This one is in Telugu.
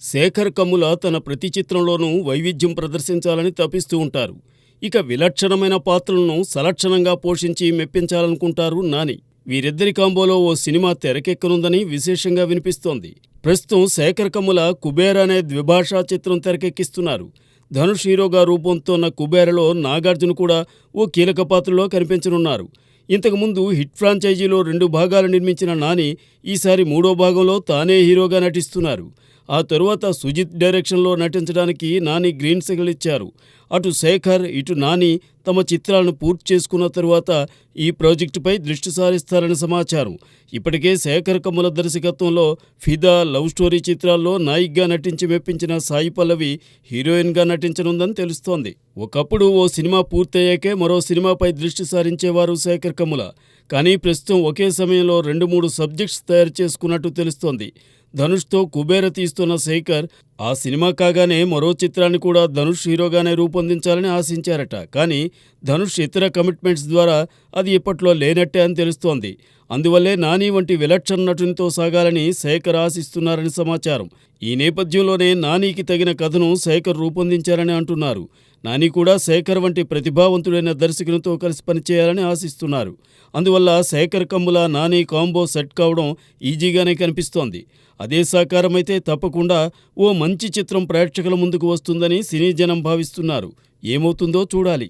శేఖర్ కమ్ముల తన ప్రతి చిత్రంలోనూ వైవిధ్యం ప్రదర్శించాలని తపిస్తూ ఉంటారు. ఇక విలక్షణమైన పాత్రలను సలక్షణంగా పోషించి మెప్పించాలనుకుంటారు నాని. వీరిద్దరి కాంబోలో ఓ సినిమా తెరకెక్కనుందని విశేషంగా వినిపిస్తోంది. ప్రస్తుతం శేఖర్ కమ్ముల కుబేర అనే ద్విభాషా చిత్రం తెరకెక్కిస్తున్నారు. ధనుష్ హీరోగా రూపొందుతోన్న కుబేరలో నాగార్జున కూడా ఓ కీలక పాత్రలో కనిపించనున్నారు. ఇంతకుముందు హిట్ ఫ్రాంచైజీలో 2 భాగాలు నిర్మించిన నాని ఈసారి 3వ భాగంలో తానే హీరోగా నటిస్తున్నారు. ఆ తరువాత సుజిత్ డైరెక్షన్లో నటించడానికి నాని గ్రీన్ సిగ్నల్ ఇచ్చారు. అటు శేఖర్ ఇటు నాని తమ చిత్రాలను పూర్తి చేసుకున్న తరువాత ఈ ప్రాజెక్టుపై దృష్టి సారిస్తారని సమాచారం. ఇప్పటికే శేఖర్ కమ్ముల దర్శకత్వంలో ఫిదా, లవ్ స్టోరీ చిత్రాల్లో నాయికగా నటించి మెప్పించిన సాయి పల్లవి హీరోయిన్గా నటించనుందని తెలుస్తోంది. ఒకప్పుడు ఓ సినిమా పూర్తయ్యాకే మరో సినిమాపై దృష్టి సారించేవారు శేఖర్ కమ్ముల. కానీ ప్రస్తుతం ఒకే సమయంలో 2-3 సబ్జెక్ట్స్ తయారు చేసుకున్నట్టు తెలుస్తోంది. ధనుష్తో కుబేర తీస్తున్న శేఖర్ ఆ సినిమా కాగానే మరో చిత్రాన్ని కూడా ధనుష్ హీరోగానే రూపొందించాలని ఆశించారట. కానీ ధనుష్ ఇతర కమిట్మెంట్స్ ద్వారా అది ఇప్పట్లో లేనట్టే అని తెలుస్తోంది. అందువల్లే నాని వంటి విలక్షణ నటునితో సాగాలని శేఖర్ ఆశిస్తున్నారని సమాచారం. ఈ నేపథ్యంలోనే నానికి తగిన కథను శేఖర్ రూపొందించారని అంటున్నారు. నాని కూడా శేఖర్ వంటి ప్రతిభావంతుడైన దర్శకునితో కలిసి పనిచేయాలని ఆశిస్తున్నారు. అందువల్ల శేఖర్ కమ్ముల నాని కాంబో సెట్ కావడం ఈజీగానే కనిపిస్తోంది. అదే సాకారమైతే తప్పకుండా ఓ మంచి చిత్రం ప్రేక్షకుల ముందుకు వస్తుందని సినీ జనం భావిస్తున్నారు. ఏమవుతుందో చూడాలి.